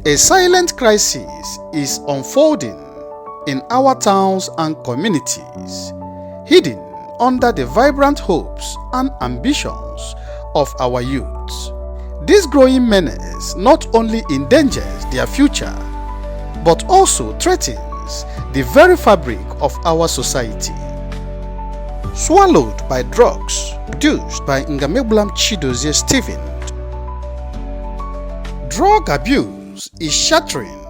A silent crisis is unfolding in our towns and communities, hidden under the vibrant hopes and ambitions of our youths. This growing menace not only endangers their future, but also threatens the very fabric of our society. Swallowed by drugs produced by Ngammegbulam Chidozie Stephen. Drug abuse is shattering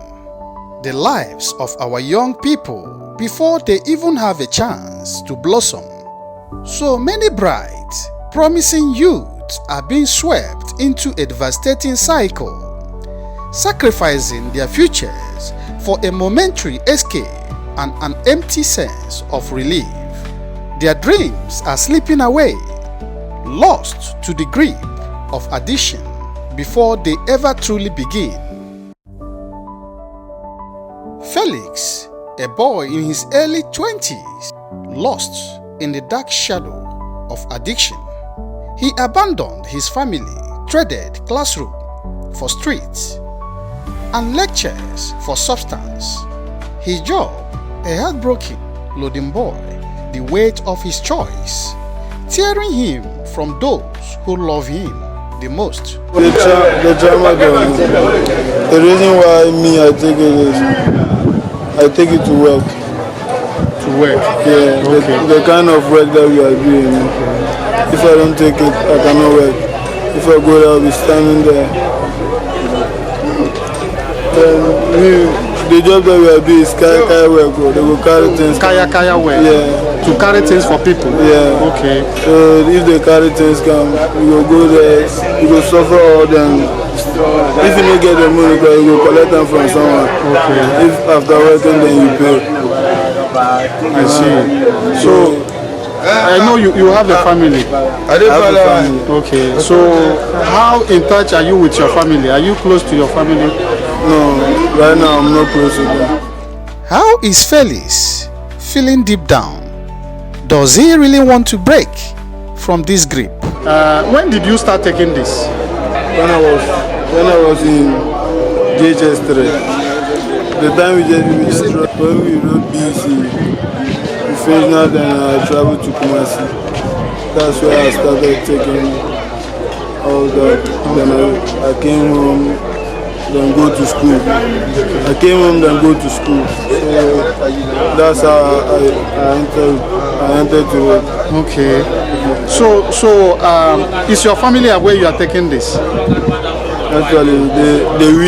the lives of our young people before they even have a chance to blossom. So many bright, promising youths are being swept into a devastating cycle, sacrificing their futures for a momentary escape and an empty sense of relief. Their dreams are slipping away, lost to the grip of addiction before they ever truly begin. Felix, a boy in his early 20s, lost in the dark shadow of addiction. He abandoned his family, traded classroom for streets, and lectures for substance. His job, a heartbroken loading boy, the weight of his choice, tearing him from those who love him the most. The drama, the reason why I take it is, I take it to work. To work? Yeah, okay. The kind of work that we are doing. If I don't take it, I cannot work. If I go there, I'll be standing there. The job that we are doing is kaya work. They will carry things. Kaya work? Yeah. To carry things for people? Yeah. Okay. So if they carry things come, we will go there, we will suffer all them. If you don't get the money, you will collect them from someone. Okay. If after working, then you pay. I see. So I know you have a family. I have a family. Okay. So how in touch are you with your family? Are you close to your family? No, right now I'm not close to them. How is Felix feeling deep down? Does he really want to break from this grip? When did you start taking this? When I was in JHS 3. The time when we wrote BC, we finished now, then I traveled to Kumasi. That's where I started taking all that. Then I came home, then go to school. I came home, then go to school. So that's how I entered to work. Okay. So is your family aware you are taking this? Actually, they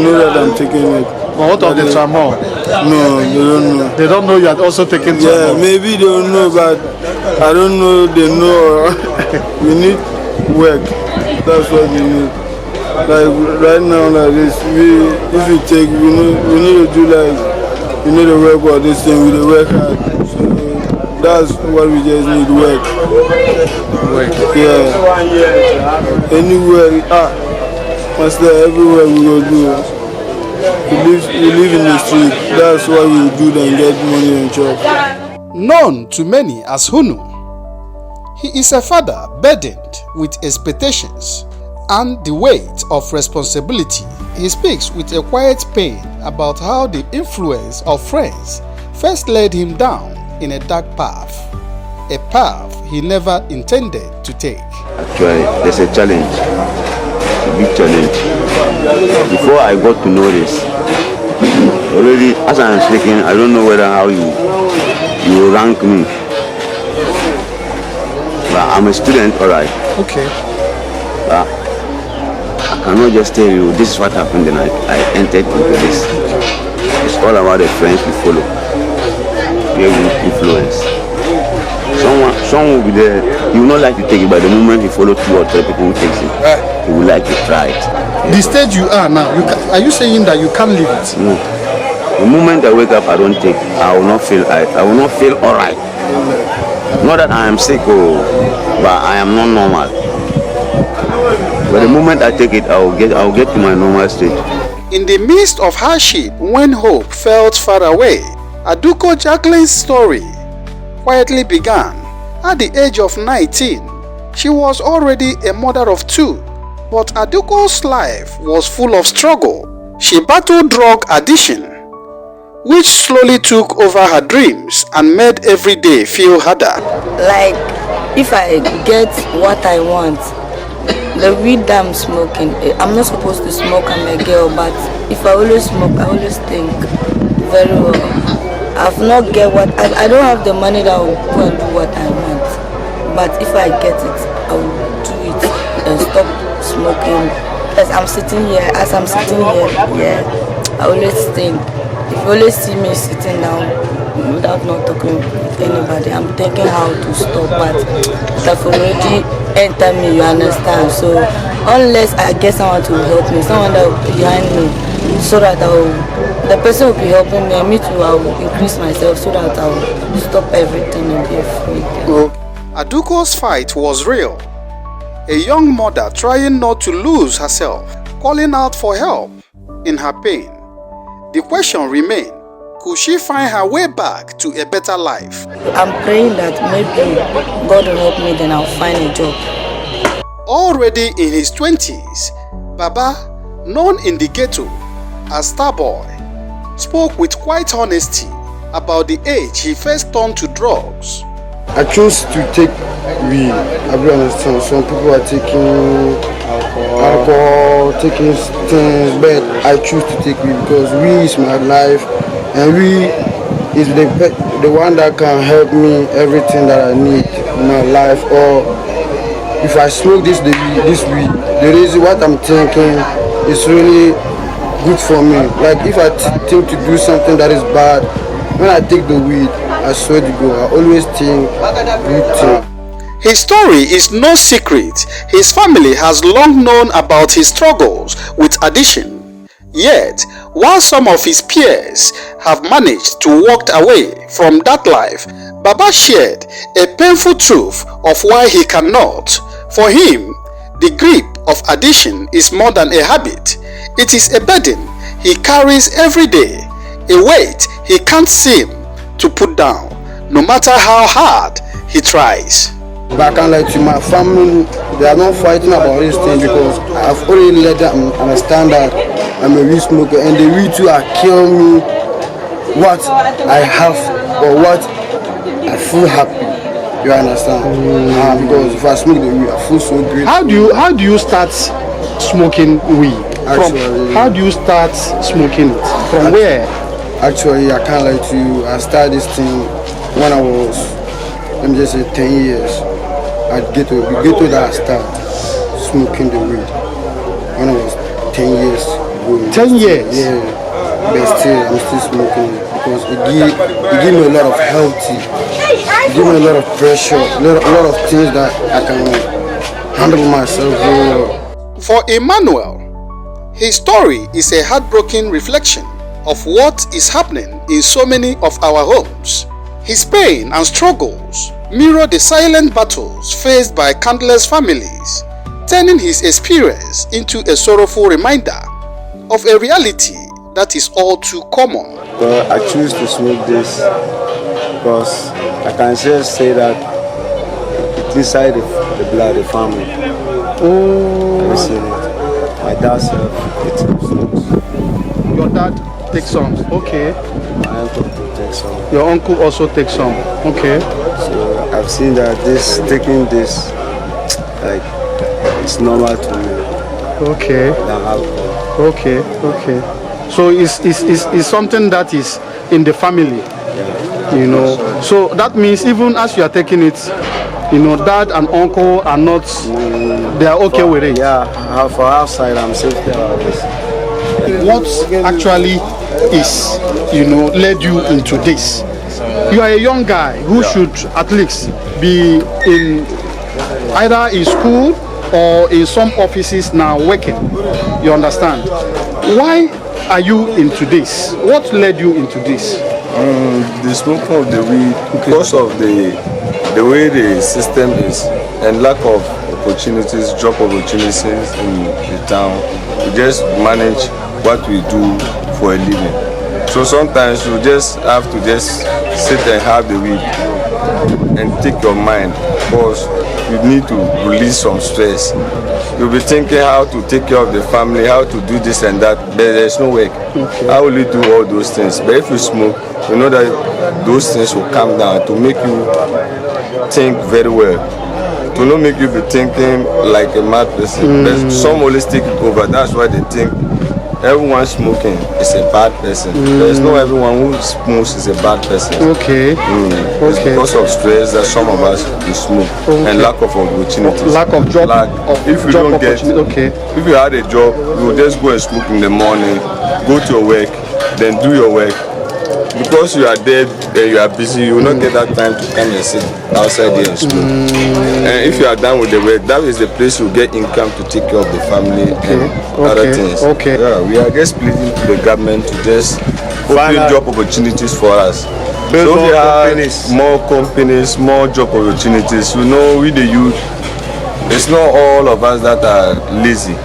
know that I'm taking it. But what of the tramadol? No, they don't know. They don't know you are also taking tramadol? Yeah, maybe they don't know, but I don't know they know. We need work. That's what we need. Like right now, like this, if we take, we need to do like, we need to work for this thing, we need to work hard. So that's what we just need, work. Yeah. Anywhere, master, everywhere we will do. We live in the street. That's what we will do, then get money and job. Known to many as Hunu, he is a father burdened with expectations and the weight of responsibility. He speaks with a quiet pain about how the influence of friends first led him down in a dark path, a path he never intended to take. Actually, there's a challenge, a big challenge. Before I got to know this, already as I am speaking, I don't know whether how you rank me. But I'm a student, alright. Okay. But I cannot just tell you this is what happened, and I entered into this. It's all about the friends we follow. We have influence. Someone will be there, he will not like to take it, but the moment he follows 2 or 3 people who takes it, he will like to try it. The stage you are now, are you saying that you can't leave it? No. The moment I wake up, I don't take it. I will not feel alright. Not that I am sick, but I am not normal. But the moment I take it, I will get to my normal state. In the midst of hardship, when hope felt far away, Aduko Jacqueline's story quietly began. At the age of 19, she was already a mother of 2 But Aduko's life was full of struggle. She battled drug addiction, which slowly took over her dreams and made every day feel harder. Like, if I get what I want, the weed that I'm smoking, I'm not supposed to smoke, I'm a girl, but if I always smoke, I always think very well. I've not get what, I don't have the money that will go and do what I want, but if I get it, I will do it and stop smoking. As I'm sitting here, yeah, I always think, if you always see me sitting down without not talking with anybody, I'm thinking how to stop, but that's already entered me, you understand? So unless I get someone to help me, someone that will be behind me, so that the person will be helping me, and me too, I will increase myself so that I will stop everything and be free. Aduko's fight was real. A young mother trying not to lose herself, calling out for help in her pain. The question remained, could she find her way back to a better life? I'm praying that maybe God will help me, then I'll find a job. Already in his 20s, Baba, known in the ghetto as Starboy, spoke with quite honesty about the age he first turned to drugs. I chose to take weed. I don't understand. Some people are taking alcohol, taking things, but I choose to take weed because weed is my life, and weed is the one that can help me everything that I need in my life. Or if I smoke this weed, the reason what I'm thinking is really good for me. Like if I think to do something that is bad, when I take the weed, I swear to God, I always think good thing. His story is no secret. His family has long known about his struggles with addiction. Yet, while some of his peers have managed to walk away from that life, Baba shared a painful truth of why he cannot. For him, the grip of addiction is more than a habit. It is a burden he carries every day, a weight he can't seem to put down, no matter how hard he tries. But I can't lie to my family, they are not fighting about this thing because I've already let them understand that I'm a weed smoker, and the weed too are killing me what I have or what I feel happy. You understand? Because if I smoke the weed, I feel so great. How do you start smoking weed? How do you start smoking it? From where? Actually, I can't lie to you. I started this thing when I was, let me just say, 10 years. At ghetto that I started smoking the weed when I was 10 years old. 10 years? Yeah. But still, I'm still smoking it because it gave me a lot of healthy, it gave me a lot of pressure, a lot of things that I can handle myself very well. For Emmanuel, his story is a heartbreaking reflection of what is happening in so many of our homes. His pain and struggles mirror the silent battles faced by countless families, turning his experience into a sorrowful reminder of a reality that is all too common. But I choose to smoke this because I can just say that it's inside the blood of the family. Oh. I see it. My dad smokes. Your dad takes some. Okay. My uncle takes some. Your uncle also takes some. Okay. So I've seen that taking this, like, it's normal to me. Okay. Than alcohol. Okay. So it's something that is in the family. Yeah. You know. So that means even as you are taking it, you know, dad and uncle are not, they are okay with it. Yeah, for outside I'm safe about this. What actually is, you know, led you into this? You are a young guy who should at least be in either in school or in some offices now working. You understand? Why are you into this? What led you into this? The smoking of the weed, because of the way the system is and lack of opportunities, job opportunities in the town. We just manage what we do for a living. So sometimes you just have to just sit and have the weed and take your mind, because you need to release some stress. You'll be thinking how to take care of the family, how to do this and that. There's no work. Okay. How will you do all those things? But if you smoke, you know that those things will calm down to make you think very well. To not make you be thinking like a mad person. But some always take it over. That's why they think everyone smoking is a bad person. There's no everyone who smokes is a bad person. Okay. It's because of stress that some of us we smoke and lack of opportunities. Lack of job. If you don't get, if you had a job, you will just go and smoke in the morning, go to your work, then do your work. Because you are there and you are busy, you will not get that time to come and sit outside here and smoke. And if you are done with the work, that is the place you get income to take care of the family and other things. Yeah, we are just pleading to the government to just open job opportunities for us. So we have more companies, more job opportunities. You know, with the youth, it's not all of us that are lazy.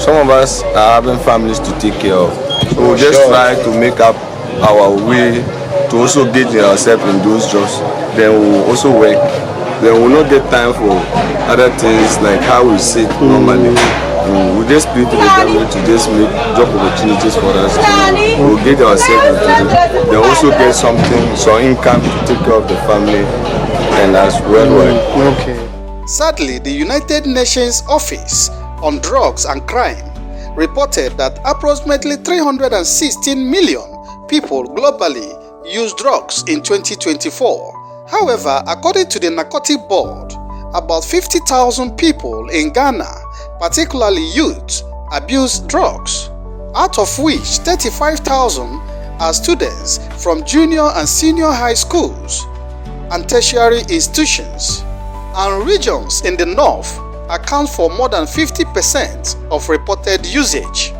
Some of us are having families to take care of. So we just try to make up our way to also get ourselves in those jobs. Then we will also work. Then we will not get time for other things like how we sit normally. We just plead to the government to just make job opportunities for us. We'll get ourselves into it. Then also get something, some income to take care of the family and as worldwide. Okay. Sadly, the United Nations Office on Drugs and Crime reported that approximately 316 million people globally use drugs in 2024. However, according to the Narcotic Board, about 50,000 people in Ghana, particularly youth, abuse drugs, out of which 35,000 are students from junior and senior high schools and tertiary institutions, and regions in the north account for more than 50% of reported usage.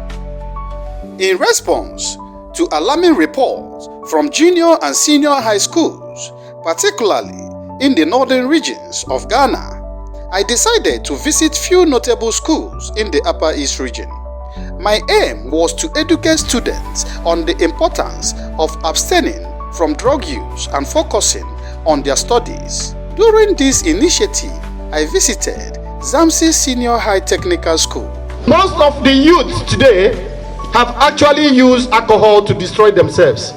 In response to alarming reports from junior and senior high schools, particularly in the northern regions of Ghana, I decided to visit few notable schools in the Upper East region. My aim was to educate students on the importance of abstaining from drug use and focusing on their studies. During this initiative, I visited Zamsi Senior High Technical School. Most of the youth today have actually used alcohol to destroy themselves.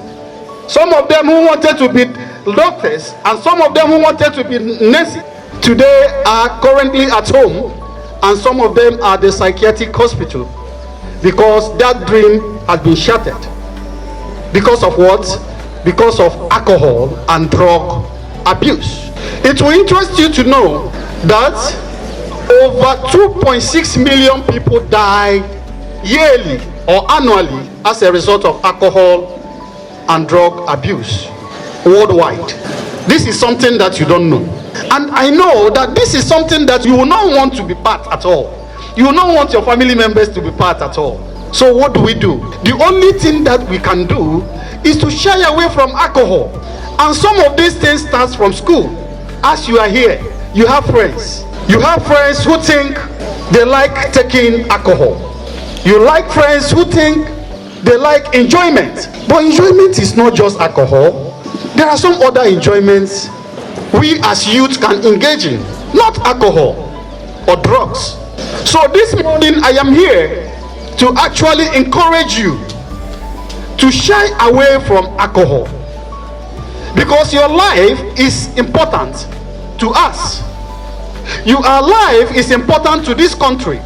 Some of them who wanted to be doctors and some of them who wanted to be nurses today are currently at home, and some of them are at the psychiatric hospital because that dream has been shattered. Because of what? Because of alcohol and drug abuse. It will interest you to know that over 2.6 million people die yearly or annually as a result of alcohol and drug abuse worldwide. This is something that you don't know. And I know that this is something that you will not want to be part at all. You will not want your family members to be part at all. So what do? The only thing that we can do is to shy away from alcohol. And some of these things starts from school. As you are here, you have friends. You have friends who think they like taking alcohol. You like friends who think they like enjoyment. But enjoyment is not just alcohol. There are some other enjoyments we as youth can engage in, not alcohol or drugs. So this morning I am here to actually encourage you to shy away from alcohol, because your life is important to us. Your life is important to this country.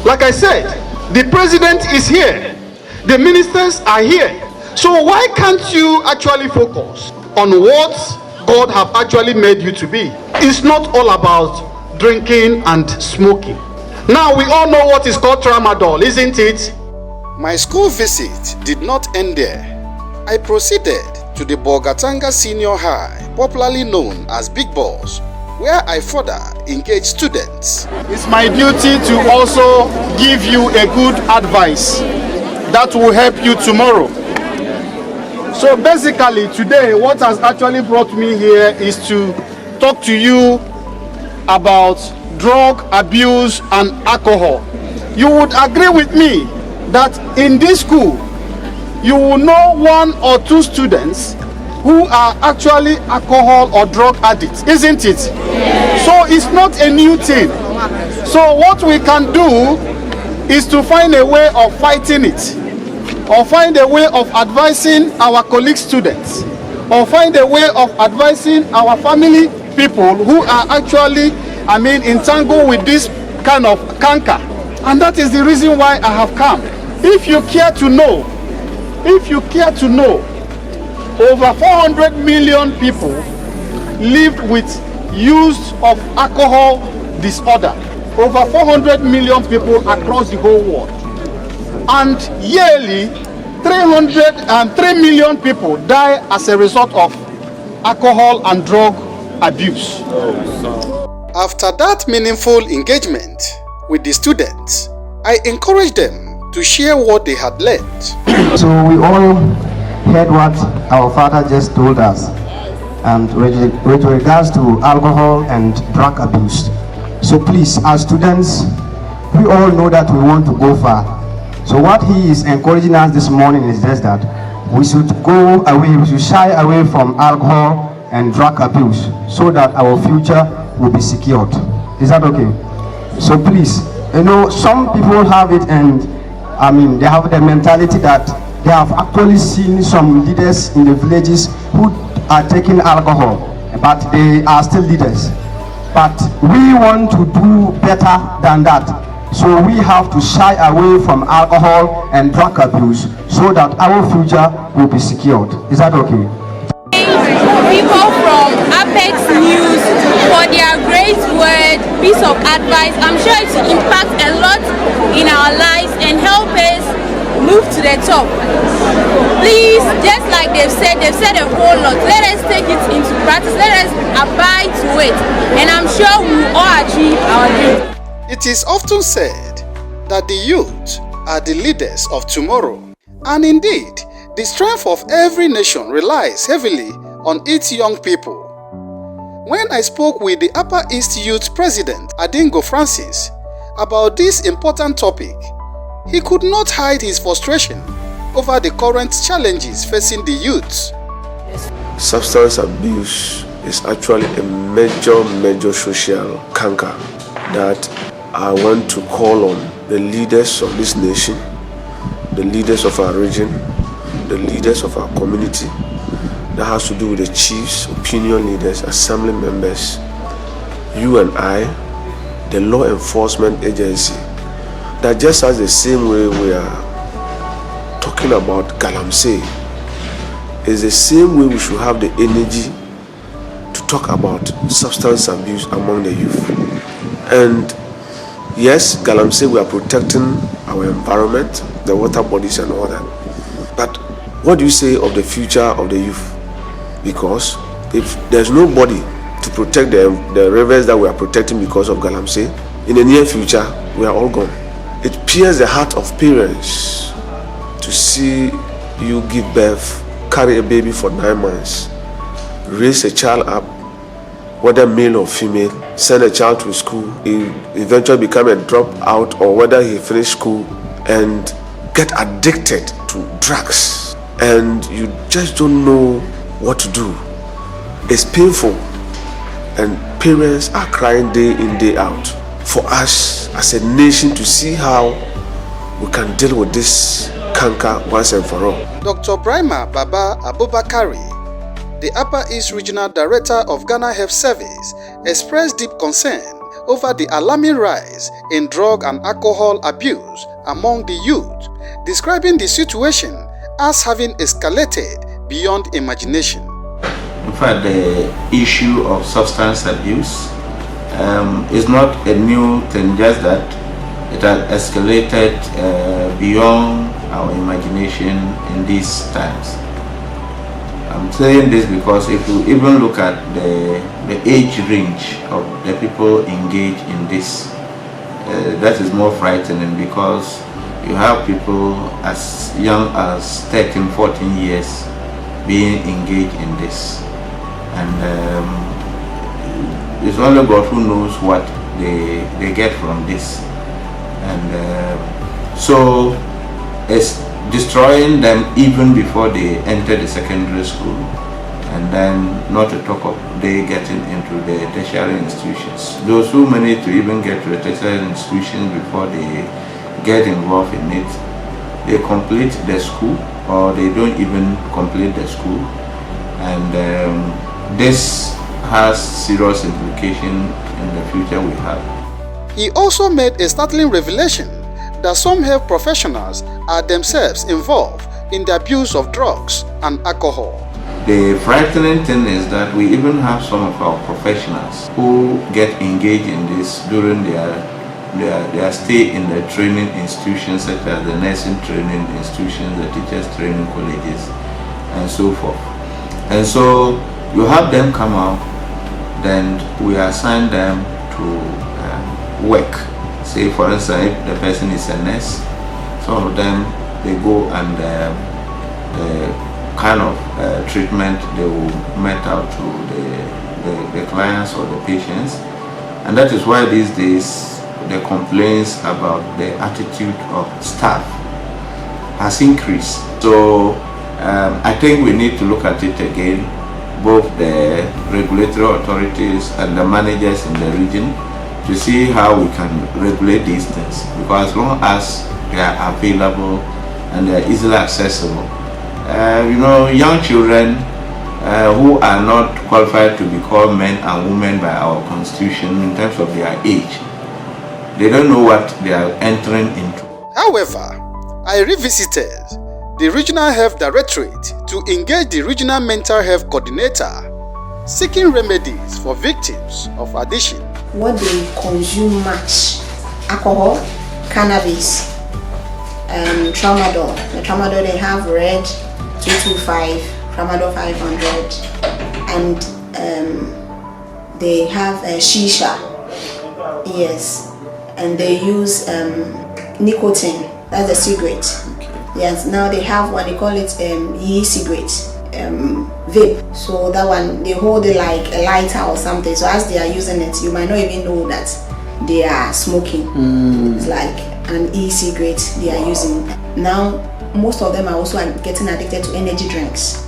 Like I said, the president is here, the ministers are here. So why can't you actually focus on what God have actually made you to be? It's not all about drinking and smoking. Now we all know what is called tramadol, isn't it? My school visit did not end there. I proceeded to the Bogatanga Senior High, popularly known as Big Boss, where I further engage students. It's my duty to also give you a good advice that will help you tomorrow. So basically today, what has actually brought me here is to talk to you about drug abuse and alcohol. You would agree with me that in this school, you will know one or two students who are actually alcohol or drug addicts, isn't it? So it's not a new thing. So what we can do is to find a way of fighting it, or find a way of advising our colleague students, or find a way of advising our family people who are actually, entangled with this kind of canker. And that is the reason why I have come. If you care to know, over 400 million people lived with use of alcohol disorder. Over 400 million people across the whole world. And yearly, 303 million people die as a result of alcohol and drug abuse. After that meaningful engagement with the students, I encouraged them to share what they had learned. So we all heard what our father just told us, and with regards to alcohol and drug abuse. So please, as students, we all know that we want to go far. So what he is encouraging us this morning is just that we should go away, we should shy away from alcohol and drug abuse so that our future will be secured. Is that okay? So please, some people have it, and they have the mentality that they have actually seen some leaders in the villages who are taking alcohol, but they are still leaders. But we want to do better than that. So we have to shy away from alcohol and drug abuse so that our future will be secured. Is that okay? People from Apex News for their great word, piece of advice. I'm sure it will impact a lot in our lives and help us move to the top. Please, just like they've said a whole lot. Let us take it into practice. Let us abide to it, and I'm sure we will all achieve our dreams. It is often said that the youth are the leaders of tomorrow, and indeed, the strength of every nation relies heavily on its young people. When I spoke with the Upper East Youth President, Adingo Francis, about this important topic, he could not hide his frustration over the current challenges facing the youth. Substance abuse is actually a major social canker that I want to call on the leaders of this nation, the leaders of our region, the leaders of our community. That has to do with the chiefs, opinion leaders, assembly members, you and I, the law enforcement agency. That just as the same way we are talking about Galamsey, is the same way we should have the energy to talk about substance abuse among the youth. And yes, Galamsey, we are protecting our environment, the water bodies and all that. But what do you say of the future of the youth? Because if there's nobody to protect the rivers that we are protecting because of Galamsey, in the near future, we are all gone. It pierces the heart of parents to see you give birth, carry a baby for 9 months, raise a child up, whether male or female, send a child to school, he eventually become a dropout, or whether he finish school and get addicted to drugs, and you just don't know what to do. It's painful, and parents are crying day in, day out for us as a nation to see how we can deal with this canker once and for all. Dr. Brahma Baba Abubakari, the Upper East Regional Director of Ghana Health Service, expressed deep concern over the alarming rise in drug and alcohol abuse among the youth, describing the situation as having escalated beyond imagination. In fact, the issue of substance abuse is not a new thing, just that it has escalated beyond our imagination in these times. I'm saying this because if you even look at the age range of the people engaged in this, that is more frightening, because you have people as young as 13, 14 years being engaged in this. And it's only God who knows what they get from this. And so it's destroying them even before they enter the secondary school. and then not to talk of they getting into the tertiary institutions. Those who manage to even get to the tertiary institutions before they get involved in it, they complete the school or they don't even complete the school, and this has serious implication in the future we have. He also made a startling revelation that some health professionals are themselves involved in the abuse of drugs and alcohol. The frightening thing is that we even have some of our professionals who get engaged in this during their stay in the training institutions such as the nursing training institutions, the teachers training colleges, and so forth. And so you have them come out, then we assign them to work. Say for instance, if the person is a nurse, some of them they go and the kind of treatment they will met out to the clients or the patients, and that is why these days the complaints about the attitude of staff has increased. So I think we need to look at it again, both the regulatory authorities and the managers in the region, to see how we can regulate these things, because as long as they are available and they are easily accessible, young children who are not qualified to be called men and women by our constitution in terms of their age, they don't know what they are entering into. However, I revisited the Regional Health Directorate to engage the Regional Mental Health Coordinator, seeking remedies for victims of addiction. What they consume much: alcohol, cannabis, tramadol. The tramadol they have red 225, tramadol 500, and they have shisha. Yes, and they use nicotine. That's a cigarette. Yes, now they have what they call it e-cigarette, vape. So that one they hold it like a lighter or something. So as they are using it, you might not even know that they are smoking. It's like an e-cigarette they are using. Now most of them are also getting addicted to energy drinks.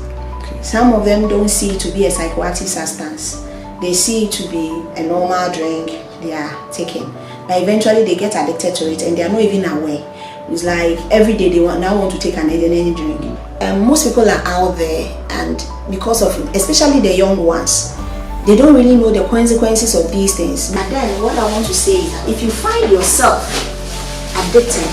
Some of them don't see it to be a psychoactive substance. They see it to be a normal drink they are taking. But eventually they get addicted to it and they are not even aware. It's like every day they now want to take an energy drink. Most people are out there, and because of, especially the young ones, they don't really know the consequences of these things. But then what I want to say is that if you find yourself addicted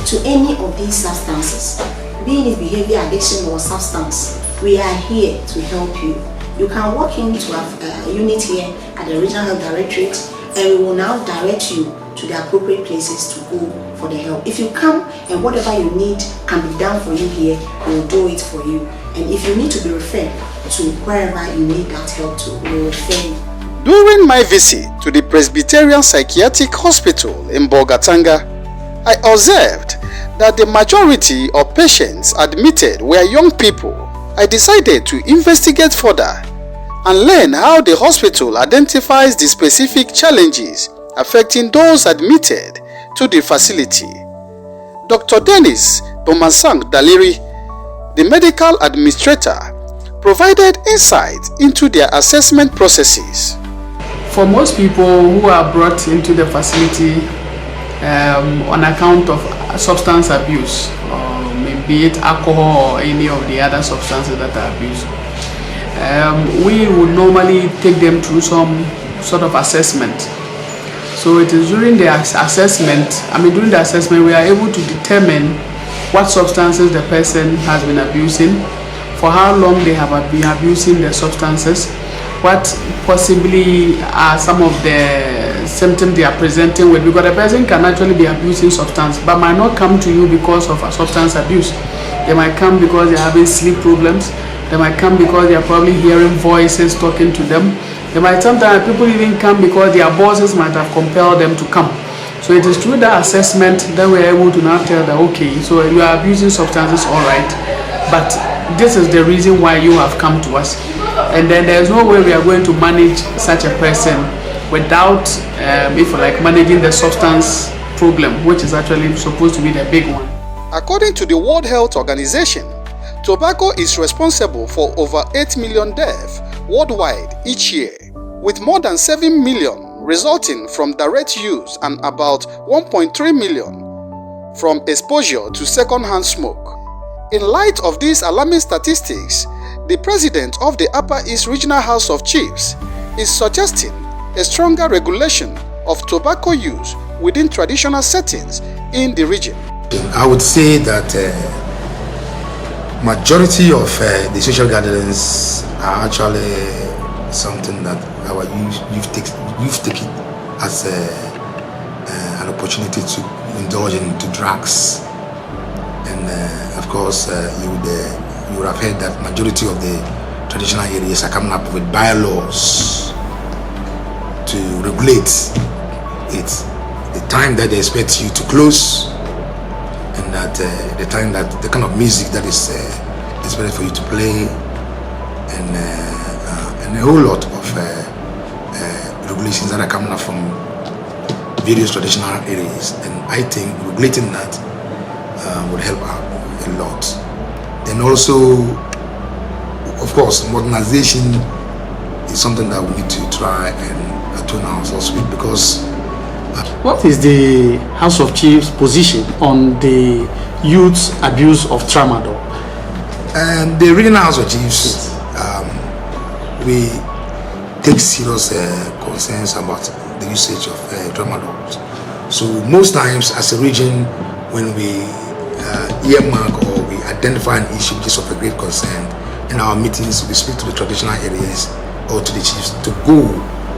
to any of these substances, be it behavior addiction or substance, we are here to help you. You can walk into a unit here at the Regional Health Directorate, and we will now direct you to the appropriate places to go for the help. If you come and whatever you need can be done for you here, we will do it for you. And if you need to be referred to wherever you need that help to, we will refer you. During my visit to the Presbyterian Psychiatric Hospital in Bolgatanga, I observed that the majority of patients admitted were young people. I decided to investigate further and learn how the hospital identifies the specific challenges affecting those admitted to the facility. Dr. Dennis Bomansang Daliri, the medical administrator, provided insight into their assessment processes. For most people who are brought into the facility on account of substance abuse, be it alcohol or any of the other substances that are abused, we would normally take them through some sort of assessment. So it is during the assessment, we are able to determine what substances the person has been abusing, for how long they have been abusing the substances, what possibly are some of the symptoms they are presenting with, because a person can actually be abusing substance but might not come to you because of a substance abuse. They might come because they're having sleep problems. They might come because they are probably hearing voices talking to them. They might sometimes people even come because their bosses might have compelled them to come. So it is through that assessment that we are able to now tell that, okay, so you are abusing substances, all right, but this is the reason why you have come to us. And then there is no way we are going to manage such a person without, if you like, managing the substance problem, which is actually supposed to be the big one. According to the World Health Organization, Tobacco is responsible for over 8 million deaths worldwide each year, with more than 7 million resulting from direct use and about 1.3 million from exposure to second-hand smoke. In light of these alarming statistics, the president of the Upper East Regional House of Chiefs is suggesting a stronger regulation of tobacco use within traditional settings in the region. I would say that majority of the social gatherings are actually something that our youth take it as an opportunity to indulge into drugs. And of course, you would have heard that majority of the traditional areas are coming up with bylaws to regulate it. The time that they expect you to close, and that the time that the kind of music that is expected for you to play, and a whole lot of regulations that are coming up from various traditional areas. And I think regulating that would help out a lot. Then also, of course, modernization is something that we need to try and attune ourselves with, because what is the House of Chiefs position on the youth abuse of tramadol? The Regional House of Chiefs, we take serious concerns about the usage of tramadol. So most times as a region, when we earmark or we identify an issue which is of a great concern, in our meetings we speak to the traditional areas or to the chiefs to go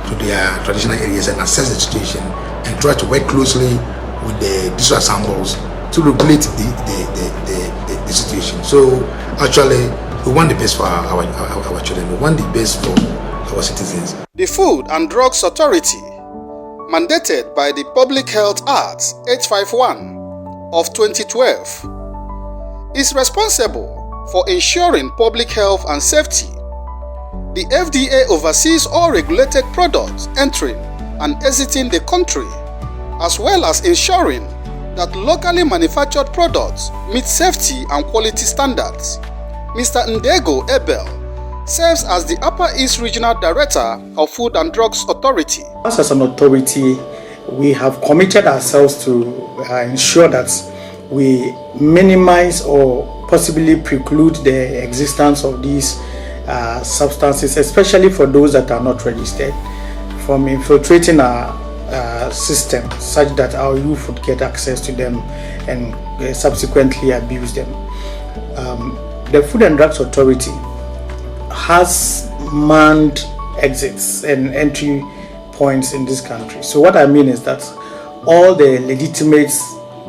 to their traditional areas and assess the situation and try to work closely with the district assemblies to regulate the situation. So actually, we want the best for our children. We want the best for our citizens. The Food and Drugs Authority, mandated by the Public Health Act 851 of 2012, is responsible for ensuring public health and safety. The FDA oversees all regulated products entering and exiting the country, as well as ensuring that locally manufactured products meet safety and quality standards. Mr. Ngammegbulam serves as the Upper East Regional Director of Food and Drugs Authority. As an authority, we have committed ourselves to ensure that we minimize or possibly preclude the existence of these substances, especially for those that are not registered, from infiltrating our system such that our youth would get access to them and subsequently abuse them. The Food and Drugs Authority has manned exits and entry points in this country. So what I mean is that all the legitimate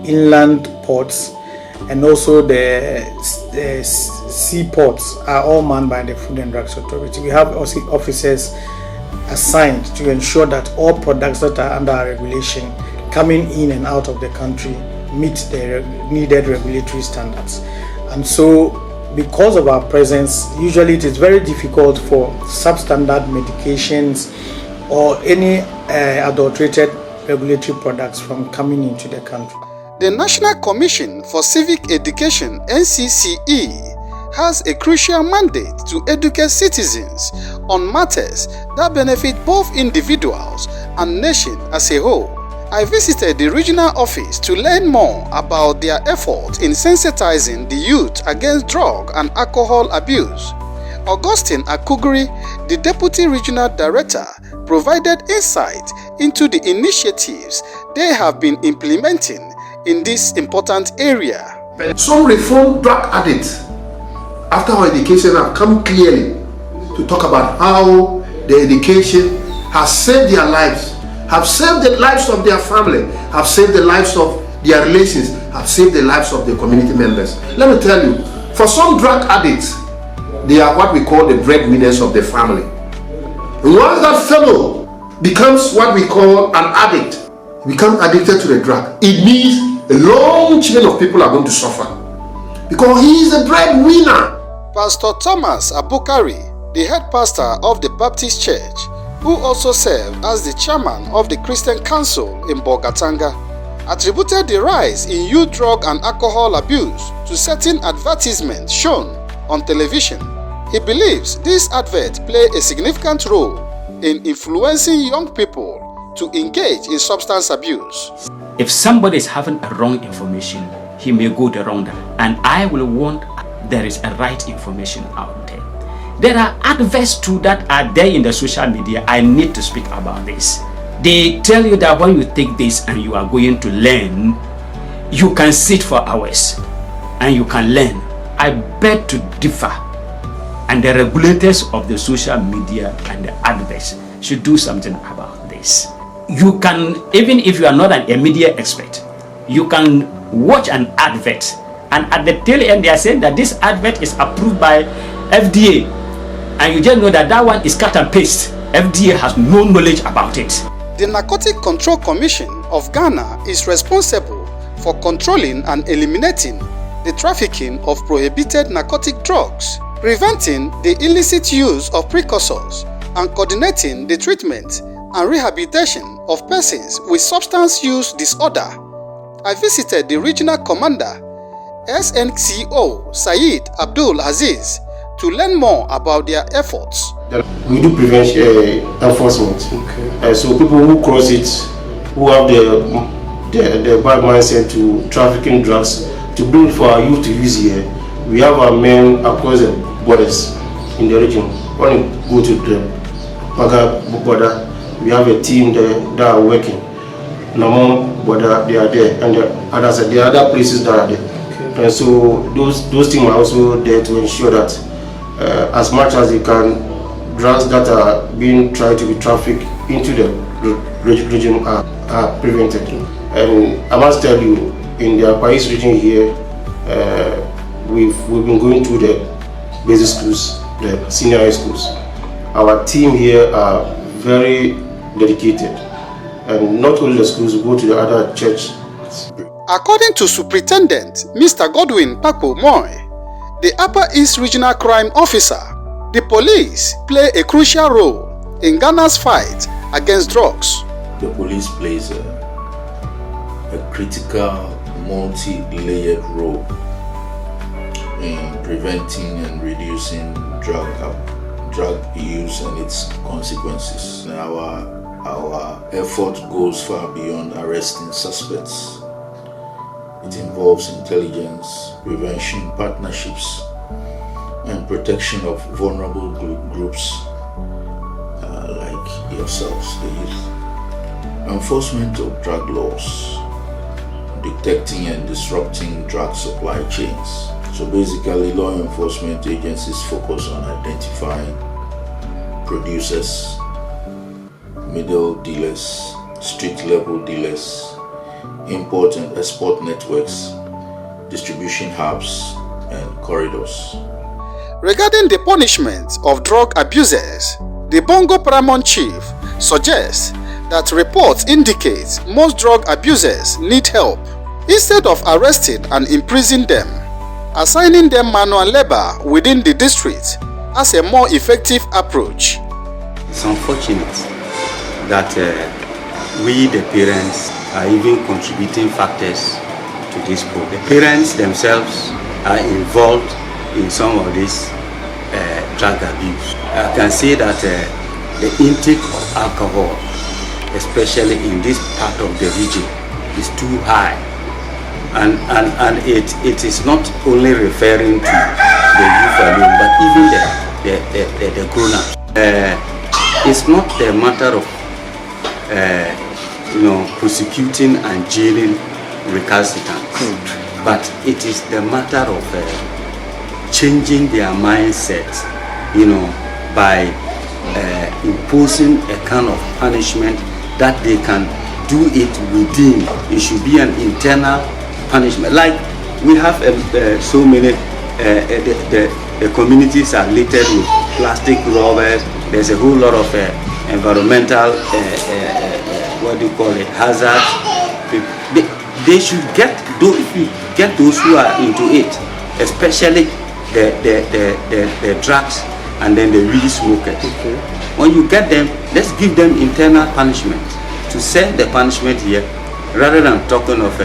inland ports and also the seaports are all manned by the Food and Drugs Authority. We have also officers assigned to ensure that all products that are under our regulation coming in and out of the country meet the needed regulatory standards. And so because of our presence, usually it is very difficult for substandard medications or any adulterated regulatory products from coming into the country. The National Commission for Civic Education (NCCE) has a crucial mandate to educate citizens on matters that benefit both individuals and nation as a whole. I visited the regional office to learn more about their effort in sensitizing the youth against drug and alcohol abuse. Augustine Akuguri, the Deputy Regional Director, provided insight into the initiatives they have been implementing in this important area. Some reformed drug addicts, after our education, have come clearly to talk about how the education has saved their lives, have saved the lives of their family, have saved the lives of their relations, have saved the lives of their community members. Let me tell you, for some drug addicts, they are what we call the breadwinners of the family. Once that fellow becomes what we call an addict, becomes addicted to the drug, it means a long chain of people are going to suffer because he is a breadwinner. Pastor Thomas Abukari, the head pastor of the Baptist Church, who also served as the chairman of the Christian Council in Bogatanga, attributed the rise in youth drug and alcohol abuse to certain advertisements shown on television. He believes these adverts play a significant role in influencing young people to engage in substance abuse. If somebody is having a wrong information, he may go the wrong direction. And I will want there is a right information out there. There are adverts too that are there in the social media. I need to speak about this. They tell you that when you take this and you are going to learn, you can sit for hours and you can learn. I beg to differ. And the regulators of the social media and the adverts should do something about this. You can, even if you are not a media expert, you can watch an advert and at the tail end they are saying that this advert is approved by FDA, and you just know that that one is cut and paste. FDA has no knowledge about it. The Narcotic Control Commission of Ghana is responsible for controlling and eliminating the trafficking of prohibited narcotic drugs, preventing the illicit use of precursors, and coordinating the treatment and rehabilitation of persons with substance use disorder. I visited the regional commander, SNCO Saeed Abdul Aziz, to learn more about their efforts. We do prevention enforcement. So people who cross it, who have the bad mindset to trafficking drugs, to bring for our youth to use here, we have our men across the borders in the region. When you go to the Baga border, we have a team there that are working. Namon border, they are there, and there are other places that are there. And so those teams are also there to ensure that as much as they can, drugs that are being tried to be trafficked into the region are prevented. And I must tell you, in the Upper East region here, we've been going to the basic schools, the senior high schools. Our team here are very dedicated, and not only the schools, we go to the other church. According to Superintendent Mr. Godwin Papo Moy, the Upper East Regional Crime Officer, the police play a crucial role in Ghana's fight against drugs. The police plays a critical, multi-layered role in preventing and reducing drug use and its consequences. Our effort goes far beyond arresting suspects. It involves intelligence, prevention, partnerships, and protection of vulnerable groups like yourselves, the youth. Enforcement of drug laws, detecting and disrupting drug supply chains. So basically, law enforcement agencies focus on identifying producers, middle dealers, street level dealers, import and export networks, distribution hubs, and corridors. Regarding the punishment of drug abusers, the Bongo Paramount Chief suggests that reports indicate most drug abusers need help. Instead of arresting and imprisoning them, assigning them manual labor within the district as a more effective approach. It's unfortunate that we, the parents, are even contributing factors to this problem. The parents themselves are involved in some of this drug abuse. I can say that the intake of alcohol, especially in this part of the region, is too high. And it is not only referring to the youth alone, but even the grown-ups. It's not the matter of prosecuting and jailing recalcitrants, but it is the matter of changing their mindset, by imposing a kind of punishment that they can do it within. It should be an internal punishment. Like we have so many, the communities are littered with plastic rubbers. There's a whole lot of environmental, hazards. They should get those who are into it, especially the drugs and then the weed smokers. When you get them, let's give them internal punishment to send the punishment here, rather than talking of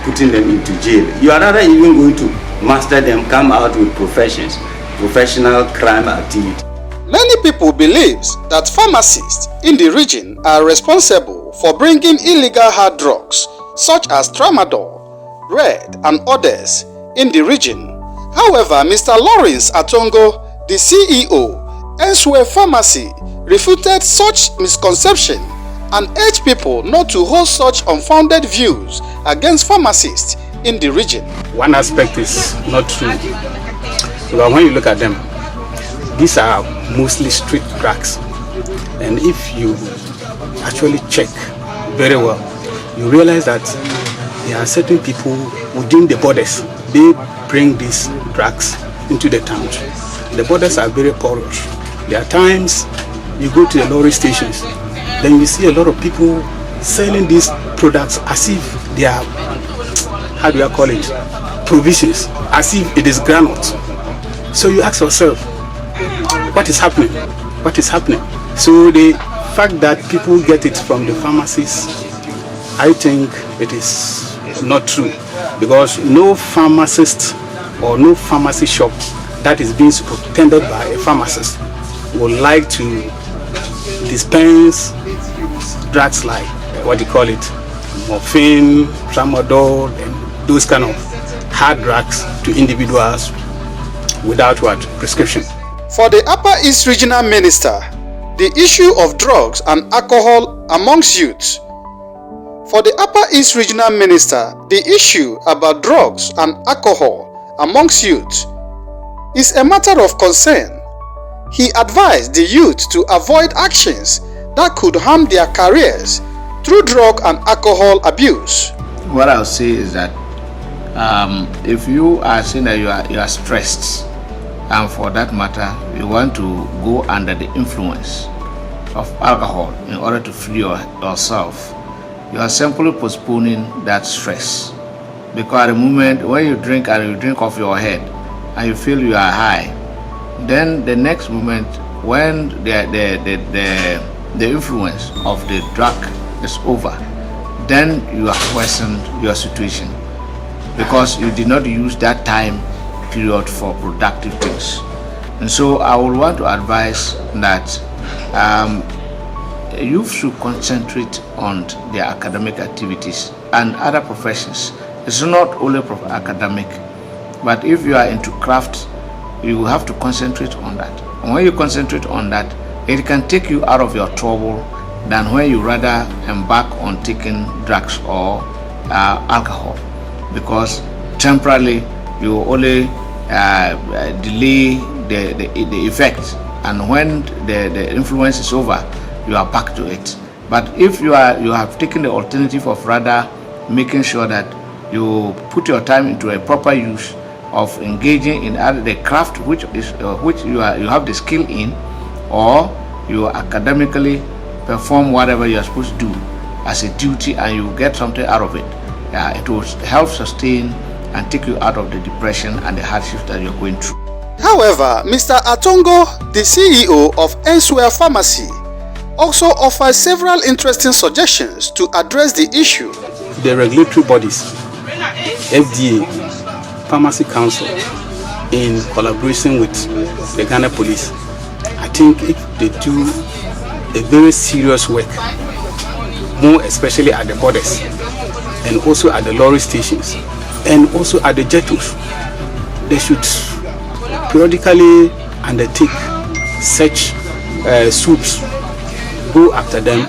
putting them into jail. You are rather even going to master them, come out with professions. professional crime activity. Many people believe that pharmacists in the region are responsible for bringing illegal hard drugs such as tramadol, red and others in the region. However, Mr. Lawrence Atongo, the CEO, Elsewhere Pharmacy, refuted such misconception and urged people not to hold such unfounded views against pharmacists in the region. One aspect is not true. But when you look at them, these are mostly street drugs. And if you actually check very well, you realize that there are certain people within the borders. They bring these drugs into the town. The borders are very porous. There are times you go to the lorry stations, then you see a lot of people selling these products as if they are, how do I call it, provisions, as if it is granules. So you ask yourself, what is happening? What is happening? So the fact that people get it from the pharmacies, I think it is not true, because no pharmacist or no pharmacy shop that is being superintended by a pharmacist would like to dispense drugs like, what do you call it, morphine, tramadol, and those kind of hard drugs to individuals without what? Prescription. For the Upper East Regional Minister, the issue of drugs and alcohol amongst youth. For the Upper East Regional Minister, the issue about drugs and alcohol amongst youth is a matter of concern. He advised the youth to avoid actions that could harm their careers through drug and alcohol abuse. What I'll say is that if you are saying that you are stressed, and for that matter you want to go under the influence of alcohol in order to free yourself, you are simply postponing that stress. Because at the moment when you drink and you drink off your head and you feel you are high, then the next moment when the influence of the drug is over, then you have worsened your situation, because you did not use that time period for productive things. And so I would want to advise that youth should concentrate on their academic activities and other professions. It's not only academic, but if you are into craft, you have to concentrate on that. And when you concentrate on that, it can take you out of your trouble than when you rather embark on taking drugs or alcohol, because temporarily you only delay the effect, and when the influence is over, you are back to it. But if you have taken the alternative of rather making sure that you put your time into a proper use of engaging in either the craft which you have the skill in, or you academically perform whatever you are supposed to do as a duty, and you get something out of it, it will help sustain and take you out of the depression and the hardships that you're going through. However, Mr. Atongo, the CEO of Elsewhere Pharmacy, also offers several interesting suggestions to address the issue. The regulatory bodies, FDA, Pharmacy Council, in collaboration with the Ghana Police, I think if they do a very serious work, more especially at the borders, and also at the lorry stations, and also at the jettos, they should periodically undertake such swoops, go after them.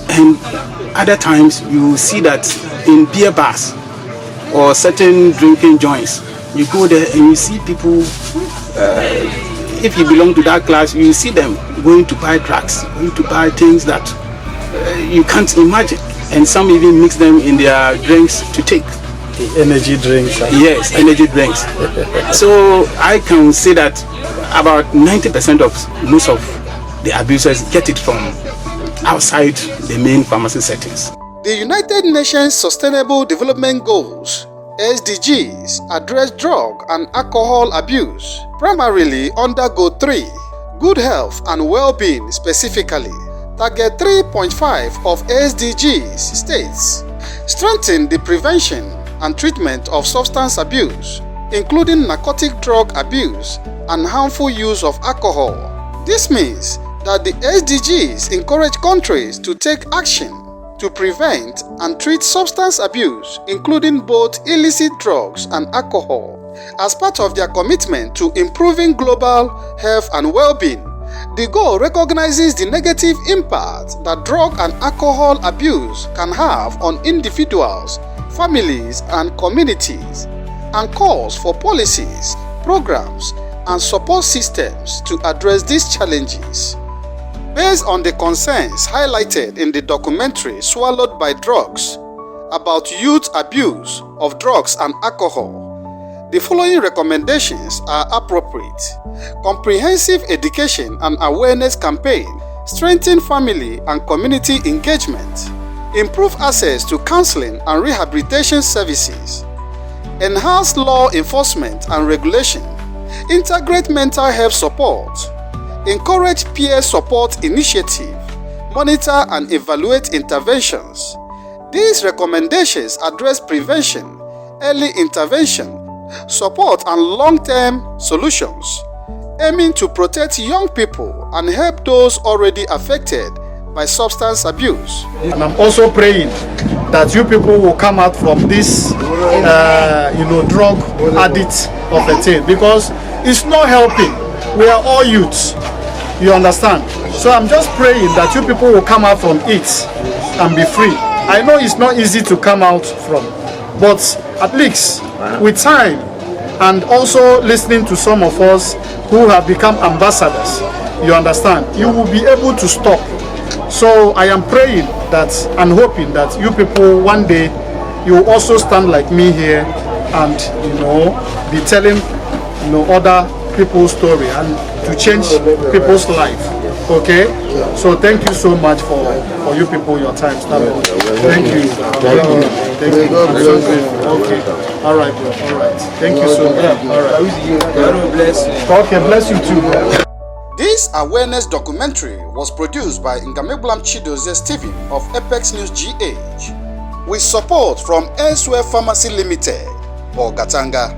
And other times you see that in beer bars or certain drinking joints, you go there and you see people, if you belong to that class, you see them going to buy drugs, going to buy things that you can't imagine, and some even mix them in their drinks to take. Energy drinks. Yes, energy drinks. So I can say that about 90% of most of the abusers get it from outside the main pharmacy settings. The United Nations Sustainable Development Goals, SDGs, address drug and alcohol abuse, primarily under Goal 3, Good Health and Well-being specifically. Target 3.5 of SDGs states, strengthen the prevention and treatment of substance abuse, including narcotic drug abuse and harmful use of alcohol. This means that the SDGs encourage countries to take action to prevent and treat substance abuse, including both illicit drugs and alcohol. As part of their commitment to improving global health and well-being, the goal recognizes the negative impact that drug and alcohol abuse can have on individuals, families, and communities, and calls for policies, programs, and support systems to address these challenges. Based on the concerns highlighted in the documentary Swallowed by Drugs about youth abuse of drugs and alcohol, the following recommendations are appropriate. Comprehensive education and awareness campaign, strengthen family and community engagement, improve access to counseling and rehabilitation services, enhance law enforcement and regulation, integrate mental health support, encourage peer support initiative, monitor and evaluate interventions. These recommendations address prevention, early intervention, support and long-term solutions, aiming to protect young people and help those already affected by substance abuse. And I'm also praying that you people will come out from this drug addict of a thing, because it's not helping. We are all youths, you understand? So I'm just praying that you people will come out from it and be free. I know it's not easy to come out from, but at least with time and also listening to some of us who have become ambassadors, you understand, you will be able to stop. So I am praying that and hoping that you people one day you will also stand like me here and be telling other people's story and to change people's life. Okay, so thank you so much for you people, your time. Thank you. Thank you. Okay. All right, bro. All right. Thank you so much. All right. Okay, bless you too. This awareness documentary was produced by Ngammegbulam Chidozie Stephen of Apexnewsgh with support from Elsewhere Pharmacy Limited or Gatanga.